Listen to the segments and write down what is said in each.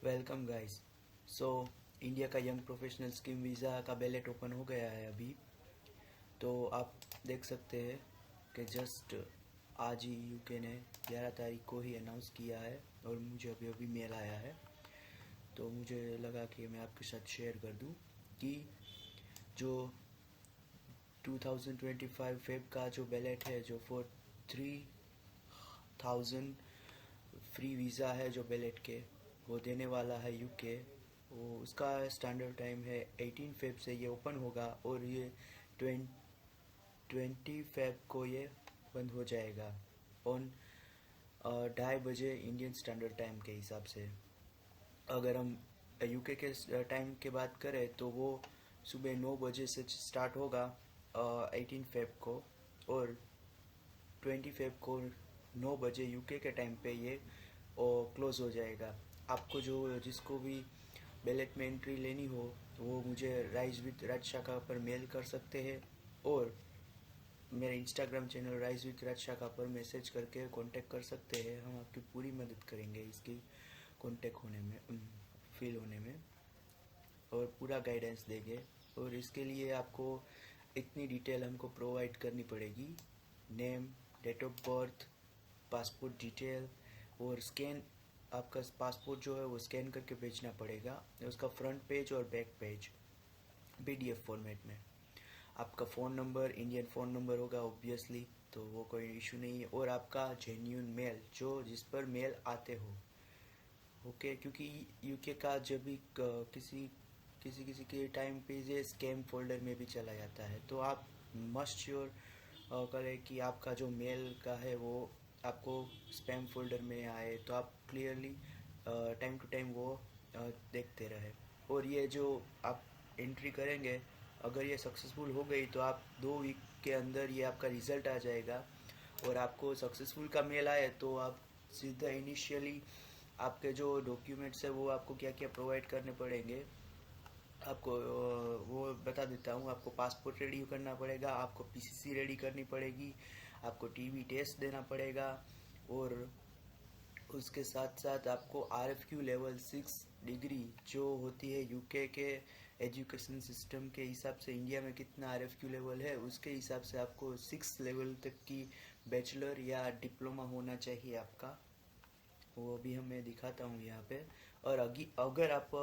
Welcome guys. So India का young professional scheme visa का ballot open हो गया है अभी। तो आप देख सकते हैं कि जस्ट आज ही यूके ने 11 तारीख को ही अनाउंस किया है और मुझे अभी अभी मेल आया है। तो मुझे लगा कि मैं आपके साथ शेयर कर दूं कि जो 2025 फेब का जो बैलेट है, जो फॉर 3000 फ्री वीज़ा है जो बैलेट के वो देने वाला है यूके। वो उसका स्टैंडर्ड टाइम है 18 फेब से ये ओपन होगा और ये 20 फेब को ये बंद हो जाएगा ऑन 2:30 बजे इंडियन स्टैंडर्ड टाइम के हिसाब से। अगर हम यूके के टाइम के बात करें तो वो सुबह 9 बजे से स्टार्ट होगा 18 फेब को, और 20 फेब को 9 बजे यूके के टाइम पे ये क्लोज़ हो जाएगा। आपको जिसको भी बैलेट में एंट्री लेनी हो वो मुझे राइज विद राज शाखा पर मेल कर सकते हैं, और मेरे इंस्टाग्राम चैनल राइज विद राज शाखा पर मैसेज करके कांटेक्ट कर सकते हैं। हम आपकी पूरी मदद करेंगे इसकी कांटेक्ट होने में, फील होने में, और पूरा गाइडेंस देंगे। और इसके लिए आपको इतनी डिटेल हमको प्रोवाइड करनी पड़ेगी: name, date of birth, passport detail, और स्कैन। आपका पासपोर्ट जो है वो स्कैन करके भेजना पड़ेगा, उसका फ्रंट पेज और बैक पेज PDF फॉर्मेट में। आपका phone number Indian phone number होगा ऑब्वियसली, तो वो कोई इशू नहीं है। और आपका जेन्यून मेल जो जिस पर मेल आते हो, ओके। क्योंकि यूके का जब भी किसी किसी किसी के टाइम पे ये स्कैम फोल्डर में भी चला जाता है, तो आप मस्ट श्योर करें कि आपका जो मेल का है वो आपको स्पैम फोल्डर में आए, तो आप क्लियरली टाइम टू टाइम वो देखते रहे। और ये जो आप एंट्री करेंगे, अगर ये सक्सेसफुल हो गई तो आप 2 वीक के अंदर ये आपका रिज़ल्ट आ जाएगा। और आपको सक्सेसफुल का मेल आए तो आप सीधा इनिशियली आपके जो डॉक्यूमेंट्स है वो आपको क्या क्या प्रोवाइड करने पड़ेंगे आपको वो बता देता हूँ। आपको पासपोर्ट रेडी करना पड़ेगा, आपको PCC रेडी करनी पड़ेगी, आपको TB टेस्ट देना पड़ेगा, और उसके साथ साथ आपको RFQ लेवल 6 डिग्री जो होती है यूके के एजुकेशन सिस्टम के हिसाब से। इंडिया में कितना RFQ लेवल है उसके हिसाब से आपको 6 लेवल तक की बैचलर या डिप्लोमा होना चाहिए आपका। वो भी मैं दिखाता हूँ यहाँ पे। और अगर आप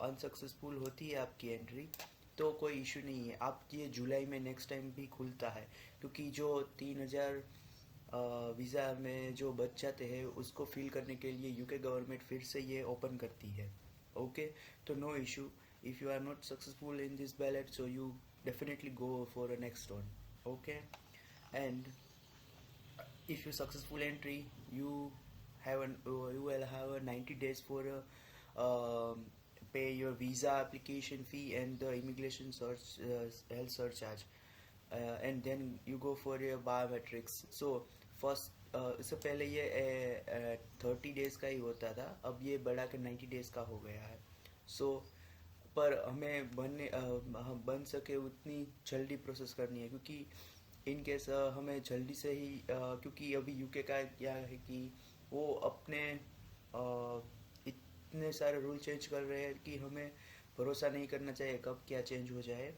अनसक्सेसफुल होती है आपकी एंट्री तो कोई इशू नहीं है, आप ये जुलाई में नेक्स्ट टाइम भी खुलता है, क्योंकि जो 3000 वीज़ा में जो बच जाते हैं उसको फिल करने के लिए यूके गवर्नमेंट फिर से ये ओपन करती है, ओके। तो no issue, if you are not successful in this ballot so you definitely go for a next one, okay. And if you successful entry, you will have a 90 days for pay your visa application fee and the immigration search health surcharge, and then you go for your biometrics. So first इससे पहले ये 30 days का ही होता था, अब ये बढ़ा के 90 डेज का हो गया है। सो पर हमें बन सके उतनी जल्दी प्रोसेस करनी है, क्योंकि इन केस हमें जल्दी से ही क्योंकि अभी यूके का क्या है कि वो अपने इतने सारे रूल चेंज कर रहे हैं कि हमें भरोसा नहीं करना चाहिए कब क्या चेंज हो जाए।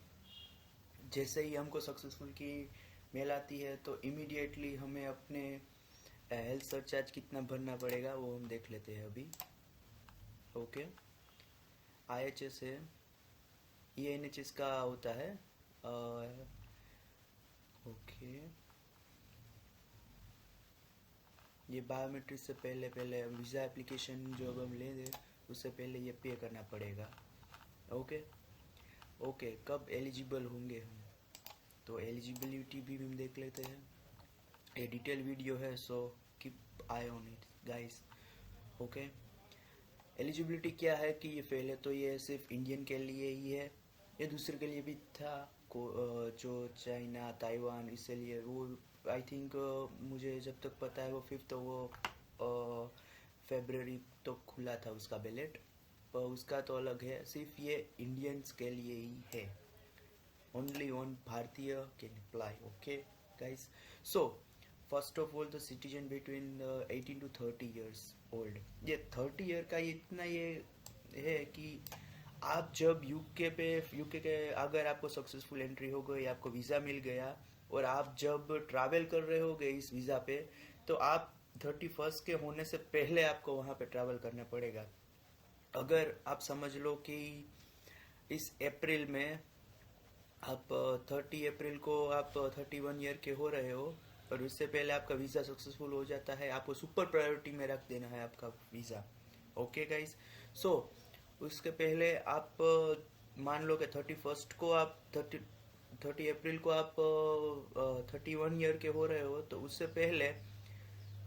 जैसे ही हमको सक्सेसफुल की मेल आती है तो इमीडिएटली हमें अपने हेल्थ सरचार्ज कितना भरना पड़ेगा वो हम देख लेते हैं अभी, ओके। IHS है, ये NHS का होता है, ओके। ये बायोमेट्रिक से पहले वीज़ा एप्लीकेशन जो अब हम ले दें उससे पहले ये पे करना पड़ेगा, ओके। ओके, कब एलिजिबल होंगे हम, तो एलिजिबिलिटी भी हम देख लेते हैं। ये डिटेल वीडियो है, so keep I on it guys, okay. Eligibility क्या है कि ये पहले तो ये सिर्फ इंडियन के लिए ही है, ये दूसरे के लिए भी था जो चाइना, ताइवान, इसलिए वो आई थिंक मुझे जब तक पता है वो 5 वो फेब्रवरी तो खुला था उसका बैलेट, पर उसका तो अलग है। सिर्फ ये इंडियंस के लिए ही है, ओनली ऑन भारतीय can apply, okay guys. So first of all the citizen between 18 to 30 years old. ये 30 ईयर का इतना ये है कि आप जब यूके के अगर आपको सक्सेसफुल एंट्री हो गई, आपको वीज़ा मिल गया और आप जब ट्रैवल कर रहे होगे इस वीज़ा पे, तो आप 31st के होने से पहले आपको वहाँ पे ट्रैवल करना पड़ेगा। अगर आप समझ लो कि इस अप्रैल में आप 30 अप्रैल को आप 31 ईयर के हो रहे हो और उससे पहले आपका वीज़ा सक्सेसफुल हो जाता है, आपको सुपर प्रायोरिटी में रख देना है आपका वीज़ा। ओके गाइस, सो उसके पहले आप मान लो कि 31st को आप 30 अप्रैल को आप 31 ईयर के हो रहे हो, तो उससे पहले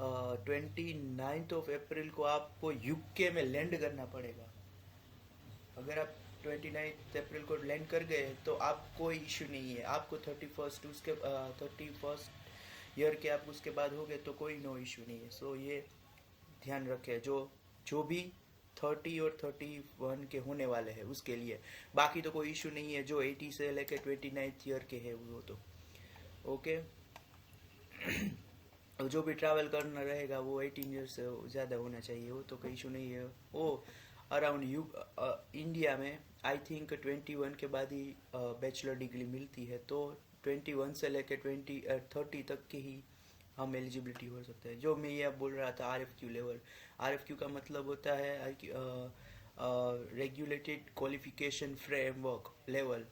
29 ऑफ अप्रैल को आपको यूके में लैंड करना पड़ेगा। अगर आप 29 अप्रैल को लैंड कर गए तो आप कोई इशू नहीं है, आपको 31st ईयर के आप उसके बाद हो गए तो कोई नो इशू नहीं है। सो ये ध्यान रखें, जो भी 30 और 31 के होने वाले हैं उसके लिए। बाकी तो कोई इशू नहीं है, जो 80 से लेकर 29 ईयर के है वो तो ओके। जो भी ट्रैवल करना रहेगा वो 18 ईयर से ज़्यादा होना चाहिए, वो तो कोई इशू नहीं है। वो अराउंड इंडिया में आई थिंक 21 के बाद ही बैचलर डिग्री मिलती है, तो 21 से लेकर 30 तक की ही हम एलिजिबिलिटी हो सकते हैं। जो मैं ये बोल रहा था RFQ लेवल, RFQ का मतलब होता है रेगुलेटेड क्वालिफिकेशन फ्रेमवर्क लेवल,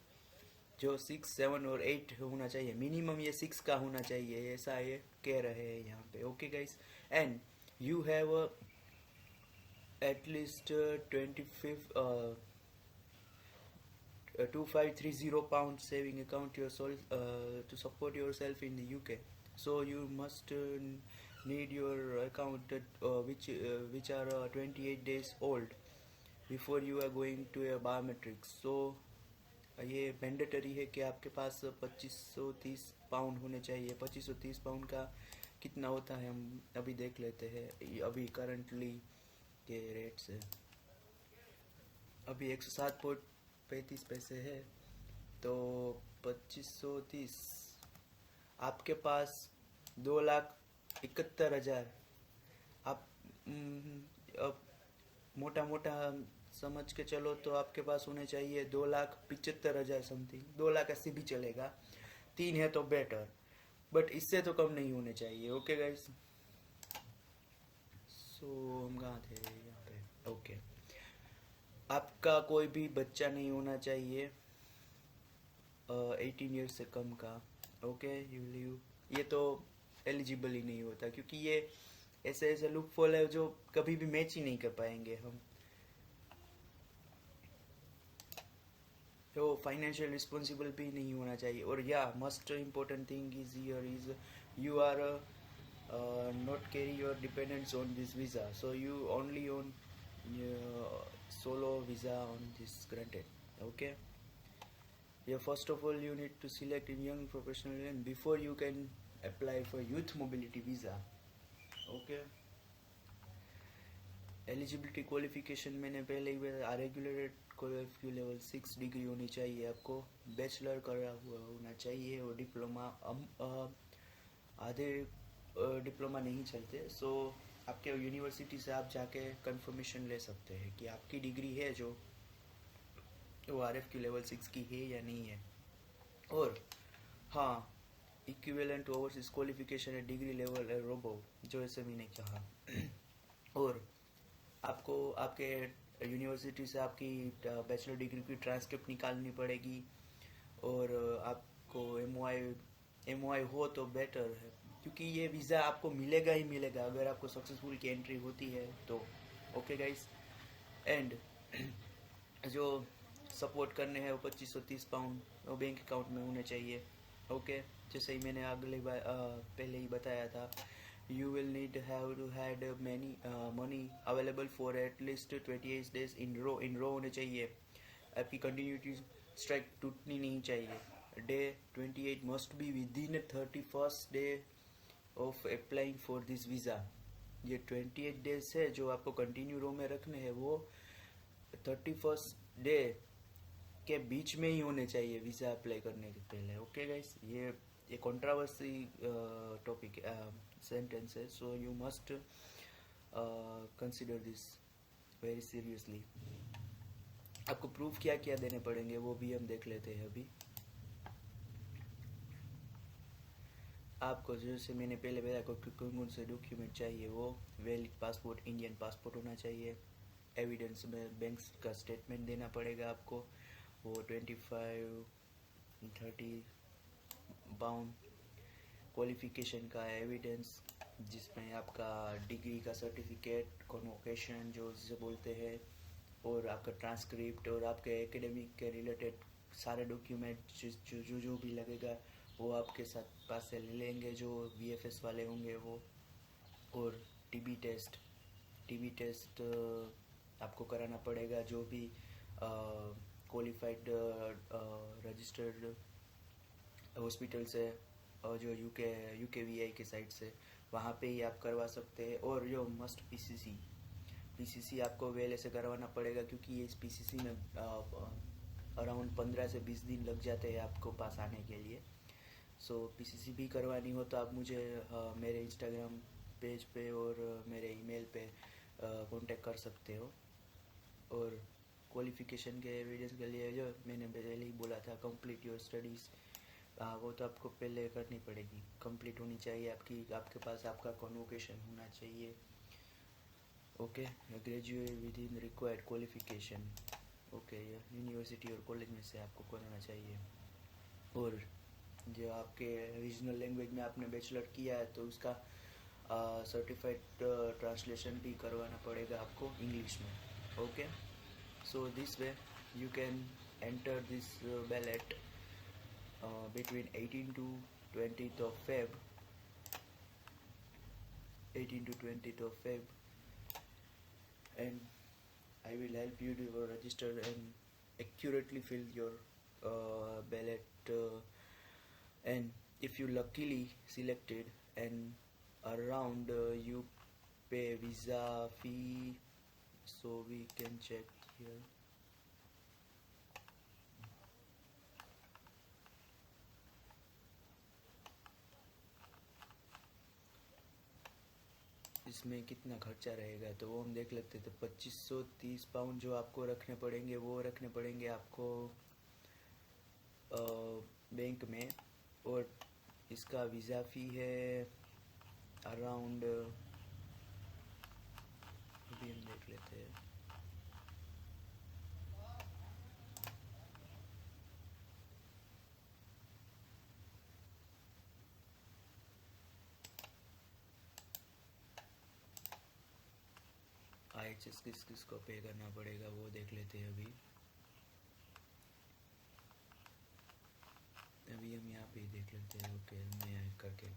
जो 6, 7 और 8 होना चाहिए। मिनिमम ये 6 का होना चाहिए, ऐसा ये कह रहे हैं यहाँ पे। Okay guys, and you have at least 2530 pound saving account to support yourself in the UK. So you must need your account which are 28 days old before you are going to a biometrics. So ये mandatory है कि आपके पास 2530 pound होने चाहिए। 2530 pound का कितना होता है हम अभी देख लेते हैं। अभी करंटली के रेट से अभी 107.35 है, तो 2530 आपके पास 2,71,000। आप अब मोटा मोटा समझ के चलो तो आपके पास होने चाहिए 2,75,000 समथिंग। 2,80,000 भी चलेगा, 3 है तो बेटर, बट इससे तो कम नहीं होने चाहिए। ओके गाइस, सो हम कहाँ थे यहाँ पे। ओके, आपका कोई भी बच्चा नहीं होना चाहिए 18 ईयर्स से कम का। ओके, ये तो एलिजिबल ही नहीं होता, क्योंकि ये ऐसे लूप होल है जो कभी भी मैच ही नहीं कर पाएंगे हम। तो फाइनेंशियल रिस्पॉन्सिबल भी नहीं होना चाहिए। और या must important thing is here is you are not carry your dependents on this visa, so you only on solo visa on this granted. Okay, yeah, first of all you need to select in young professional and before you can apply for youth mobility visa. Okay, eligibility qualification मैंने पहले ही regulated qualification level 6 degree होनी चाहिए, आपको bachelor करा हुआ होना चाहिए और डिप्लोमा। आधे डिप्लोमा नहीं चलते, सो आपके यूनिवर्सिटी से आप जाके कंफर्मेशन ले सकते हैं कि आपकी डिग्री है जो वो RFQ लेवल 6 की है या नहीं है। और हाँ, इक्विवेलेंट ओवरसीज क्वालिफिकेशन है डिग्री लेवल है रोबो, जो ऐसे मैंने कहा। और आपको आपके यूनिवर्सिटी से आपकी बैचलर डिग्री की ट्रांसक्रिप्ट निकालनी पड़ेगी, और आपको MOI हो तो बेटर है, क्योंकि ये वीज़ा आपको मिलेगा ही मिलेगा अगर आपको सक्सेसफुल की एंट्री होती है तो। ओके गाइस, एंड जो सपोर्ट करने हैं वो 2530 पाउंड वो बैंक अकाउंट में होने चाहिए। ओके, जैसे ही मैंने पहले ही बताया था, you will need have to had many money available for at least 28 days in row होने चाहिए। आपकी कंटिन्यूटी स्ट्राइक टूटनी नहीं चाहिए। Day 28 must be within 31st day of applying for this visa। ये 28 days है जो आपको कंटिन्यू रो में रखने हैं, वो 31st डे के बीच में ही होने चाहिए वीज़ा अप्लाई करने के पहले। ओके गाइस, ये ये कंट्रोवर्सी टॉपिक सेंटेंस है, so you must consider this very seriously. आपको प्रूफ क्या क्या देने पड़ेंगे वो भी हम देख लेते हैं अभी. आपको जैसे मैंने पहले बताया कौन से डॉक्यूमेंट चाहिए, वो वैलिड पासपोर्ट, इंडियन पासपोर्ट होना चाहिए. एविडेंस में बैंक का स्टेटमेंट देना पड़ेगा आपको, वो 25-30 पाउंड. क्वालिफिकेशन का एविडेंस जिसमें आपका डिग्री का सर्टिफिकेट, कॉन्वोकेशन जो जिसे बोलते हैं, और आपका ट्रांसक्रिप्ट और आपके एकेडमिक के रिलेटेड सारे डॉक्यूमेंट जो जो जो भी लगेगा वो आपके साथ पास से ले लेंगे जो VFS वाले होंगे वो. और टीबी टेस्ट आपको कराना पड़ेगा, जो भी क्वालिफाइड रजिस्टर्ड हॉस्पिटल से जो UKVI के साइड से, वहाँ पे ही आप करवा सकते हैं. और जो मस्ट PCC आपको वेले से करवाना पड़ेगा, क्योंकि इस PCC में अराउंड 15 से 20 दिन लग जाते हैं आपको पास आने के लिए. सो PCC भी करवानी हो तो आप मुझे मेरे इंस्टाग्राम पेज पे और मेरे ईमेल पे कांटेक्ट कर सकते हो. और क्वालिफिकेशन के एविडेंस के लिए जो मैंने पहले ही बोला था, कंप्लीट योर स्टडीज़, वो तो आपको पहले करनी पड़ेगी. कंप्लीट होनी चाहिए आपके पास आपका कॉन्वोकेशन होना चाहिए. Okay, graduate with in required qualification. Okay, university और कॉलेज में से आपको करना चाहिए. और जो आपके रीजनल लैंग्वेज में आपने बैचलर किया है तो उसका सर्टिफाइड ट्रांसलेशन भी करवाना पड़ेगा आपको इंग्लिश में. Okay, so this way you can enter this ballot between 18 to 20th of Feb. 18 to 20th of Feb, and I will help you to register and accurately fill your ballot. And if you luckily selected, and around you pay visa fee, so we can check here. इसमें कितना खर्चा रहेगा तो वो हम देख लेते हैं. तो 2530 पाउंड जो आपको रखने पड़ेंगे वो रखने पड़ेंगे आपको बैंक में. और इसका वीज़ा फ़ी है अराउंड, अभी हम देख लेते हैं. IHS किसको पे करना पड़ेगा वो देख लेते हैं. अभी हम यहाँ पे देख लेते हैं. ओके, मैं ऐड करके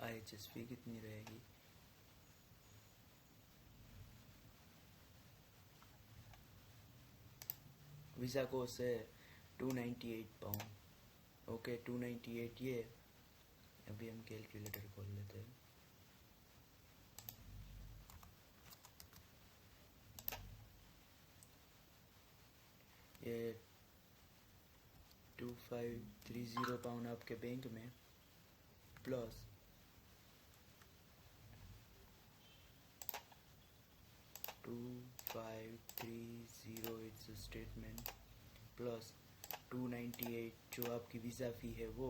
IHS फी कितनी रहेगी. वीज़ा कोर्स है 298 पाउंड. ओके, 298 ये. अभी हम कैलकुलेटर खोल लेते हैं. ये 2530 पाउंड आपके बैंक में, प्लस 2530 इट्स स्टेटमेंट, प्लस 298 जो आपकी वीज़ा फ़ी है वो,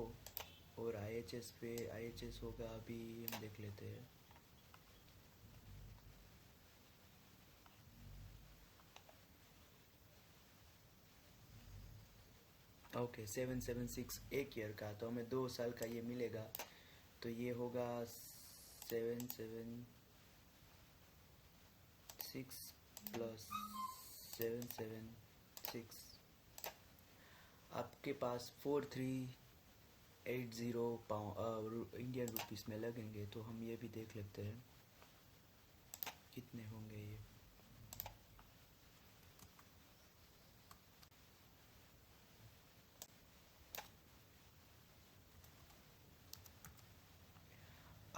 और IHS होगा. अभी हम देख लेते हैं. ओके, 776 एक ईयर का, तो हमें 2 साल का ये मिलेगा. तो ये होगा 776 प्लस 776, आपके पास 4380 पाउंड इंडियन रुपीस में लगेंगे. तो हम ये भी देख लेते हैं कितने होंगे ये.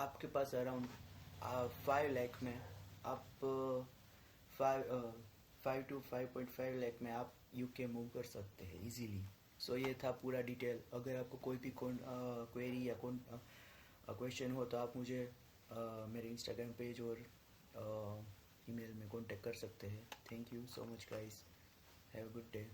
आपके पास अराउंड 5 लाख में आप 5 to 5.5 लाख में आप यूके मूव कर सकते हैं इजीली. सो ये था पूरा डिटेल. अगर आपको कोई भी क्वेरी या क्वेश्चन हो तो आप मुझे मेरे इंस्टाग्राम पेज और ईमेल में कांटेक्ट कर सकते हैं. Thank you so much guys. Have a good day.